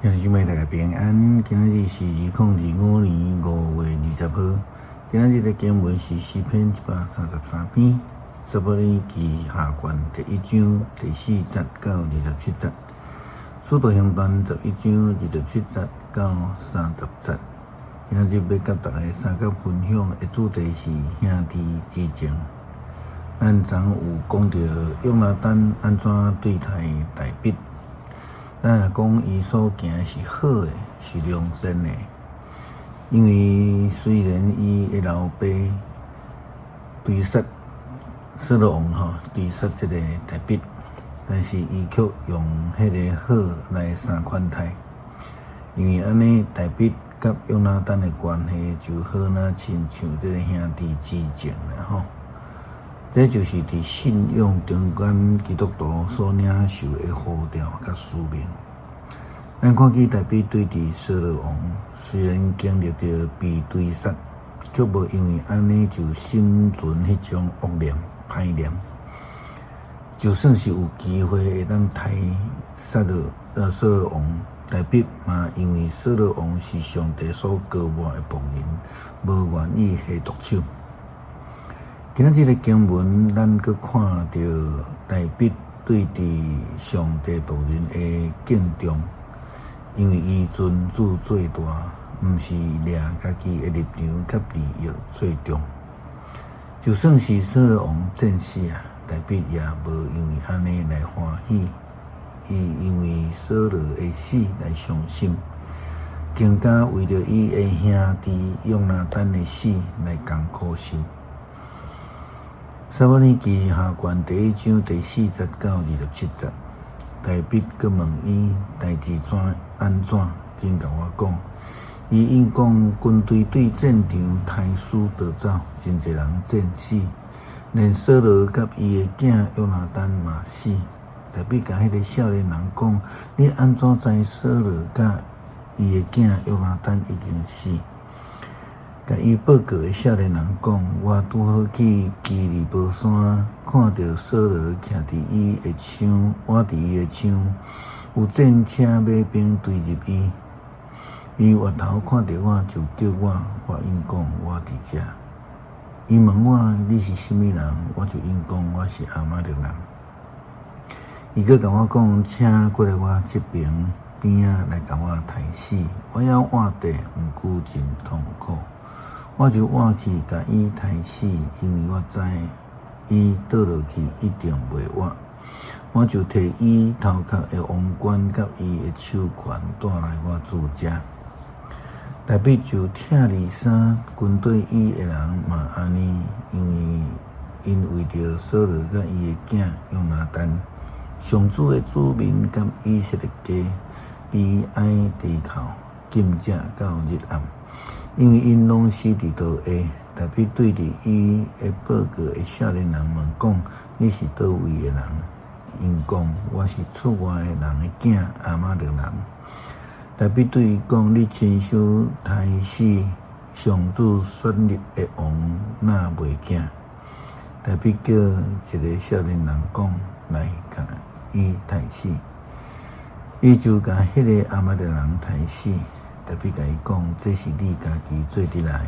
兄弟姊妹大家平安，今仔日是2025年5月20号。今仔日的经文是诗篇133篇，撒母耳记下卷第1章第4节到27节，使徒行传11章27节到30节。今仔日要甲大家三角分享的主题是兄弟之情。咱昨有讲到约拿单安怎对待大卫。咱也讲伊所行是好诶，是良善诶。因为虽然伊诶老爸追杀扫罗王追杀这个大卫，但是伊却用迄个好来三款待。因为安尼，大卫甲约拿单诶关系就好若亲像这个兄弟之情啦这就是伫信仰中间基督徒所领受的呼召甲使命。咱看见大卫对伫扫罗王，虽然经历着被追杀，却无因为安尼就心存迄种恶念、歹念。就算是有机会会当杀到扫罗王，大卫嘛因为扫罗王是上帝所膏抹的仆人，无愿意下毒手。今仔日的经文，咱阁看到大卫对伫上帝仆人的敬重，因为伊尊主最大，毋是掠家己的立场甲利益最重。就算是扫罗王战死大卫也无因为安尼来欢喜，伊因为扫罗的死来伤心，更加为着伊的兄弟约拿单的死来艰苦心。撒母耳记下卷第1章第4节到27节，大卫阁问伊代志安怎，紧甲我讲。伊因讲军队对战场胎死逃走，真侪人战死，连扫罗甲伊的囝约拿单嘛死。大卫甲迄个少年人讲：你安怎知扫罗甲伊的囝约拿单已经死？甲伊报告的少年人讲：我拄好去基利波山，看到扫罗徛伫伊的枪，我伫伊的枪，有战车马兵追入伊。伊回头看到我，就叫我，我应讲我伫遮。伊问我你是甚物人，我就应讲我是亚玛力人。伊阁甲我讲，请过来我这边来甲我杀死，我要活地，毋过真痛苦。我就活去甲伊杀死，因为我知伊倒落去一定袂活。我就摕伊头壳的王冠甲伊的手权带来我住遮。大卫就拆离衫，军队伊的人嘛安尼，因为着扫罗甲伊的囝约拿单，上主的子民甲以色列家悲哀低哭，禁食到日暗。因为因拢死伫倒下，大卫对伫伊的报告的少年人问讲：你是倒位的人？因讲：我是出外的人的囝，亚玛力人。大卫对伊讲：你亲手杀死上主选立的王，哪袂惊？大卫叫一个少年人讲：来甲伊杀死。伊就甲迄个亚玛力人杀死。大卫甲伊讲：这是你家己做得来的，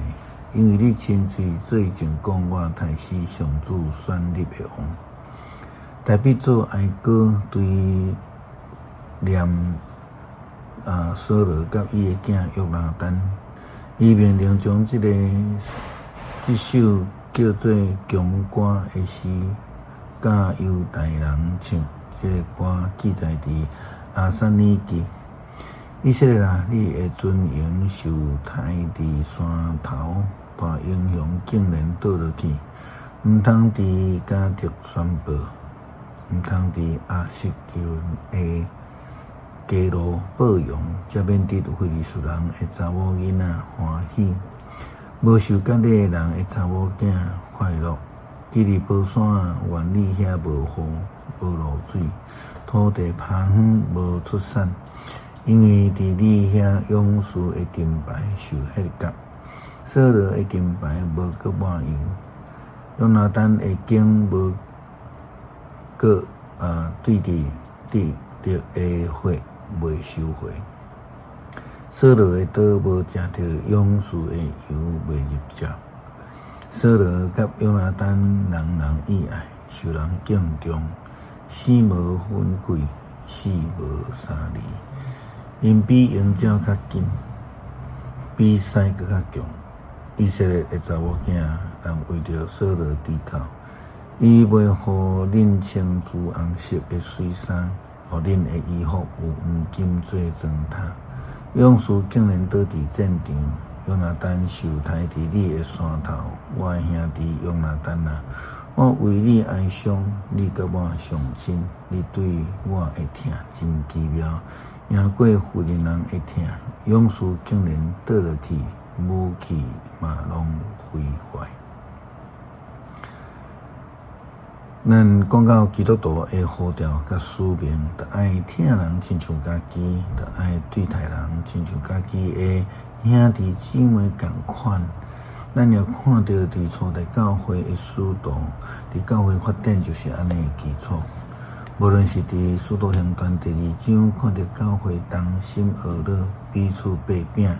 因为你亲嘴做证讲我杀死上主选立的王。大卫做哀歌对念扫罗甲伊的囝约拿单，伊命令将这首叫做强歌的诗，甲犹大人唱。这个歌记载伫阿撒尼记。以色列啊，你的尊荣受抬伫山头，大英雄竟然倒落去，毋通伫加特宣布，毋通伫亚实基伦的街路报扬，才免得非利士人的查某囡仔欢喜，无受割礼的人的查某囝快乐。基利波山啊，原你遐无雨，无露水，土地芳远无出产。因为伫你遐勇士的盾牌受迄角，扫罗的盾牌无搁抹油，约拿单的弓无搁对伫的火未收回。扫落的岛无食着勇士的油未入鞘。扫罗甲约拿单人人意爱，受人敬重，死无分开，死无三离。因比鹰鸟较紧，比狮搁较强。以色列的查某囝人为着扫罗抵靠，伊袂互恁穿朱红色的水衫，互恁的衣服有黄金做装塔。勇士竟然倒伫战场。约拿单受抬伫你的山头，我的兄弟约拿单啊，我为你哀伤，你甲我相亲，你对我会疼真奇妙，赢过妇人人会疼。勇士竟然倒落去，武器嘛拢毁坏。咱讲到基督徒的呼召甲使命，着爱疼人亲像家己，着爱对待人亲像家己的兄弟姊妹共款。咱也看到伫初代教会的使徒，伫教会发展就是安尼的基础。无论是伫使徒行传第2章看到教会同心合乐，彼此掰饼，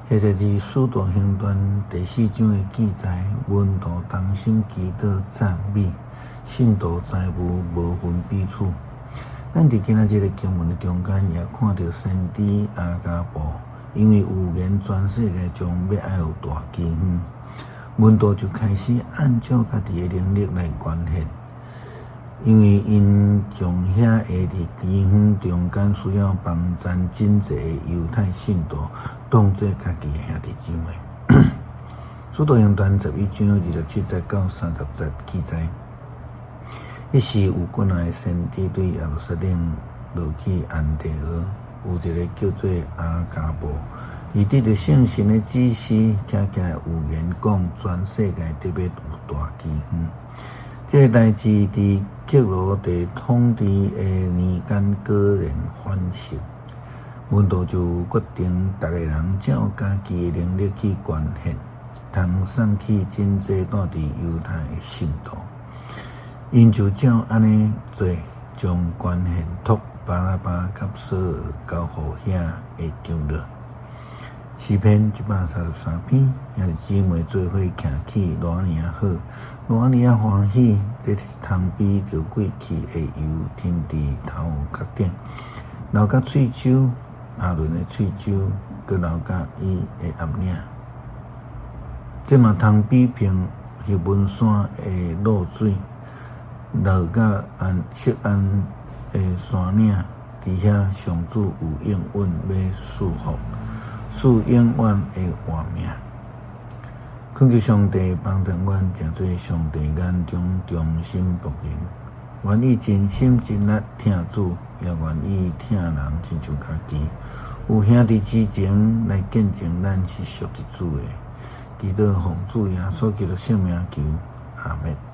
或者伫使徒行传第4章的记载，门徒同心祈祷赞美。信徒财物无分彼此。咱伫今仔日的经文的中间，也看到先知阿加布，因为预言全世界将要爱有大饥荒，门徒就开始按照家己的能力来捐献，因为因将遐下伫饥荒中间需要帮衬真济的犹太信徒当作家己的兄弟姊妹。使徒行传11章27节到30节记载。迄时有几啊个先知对耶路撒冷落去安提阿，有一个叫做阿加布，伊得着圣神的指示，站起来预言讲全世界特别有大饥荒。这个代志伫基罗地统治的年间果然反实，门徒就决定逐个人照家己的能力去捐献，通送去真济带伫犹太的信徒。因就照安尼做，将捐献托巴拉巴甲扫罗交互遐的长老。诗篇133篇，兄弟姊妹做伙徛起，偌尔好，偌尔欢喜，这是通比着过去的油添伫头壳顶，流甲喙鬚，阿伦的喙鬚，佮流甲伊的额领。这嘛通比平迄文山的露水。落甲锡安的山岭，伫遐上主有应允要赐福，赐永远的活命。恳求上帝帮助阮，成做上帝眼中忠心仆人，愿意真心真力听主，也愿意听人亲像家己。有兄弟之情来见证咱是属于主的。祈祷奉主耶稣基督圣名求，阿们。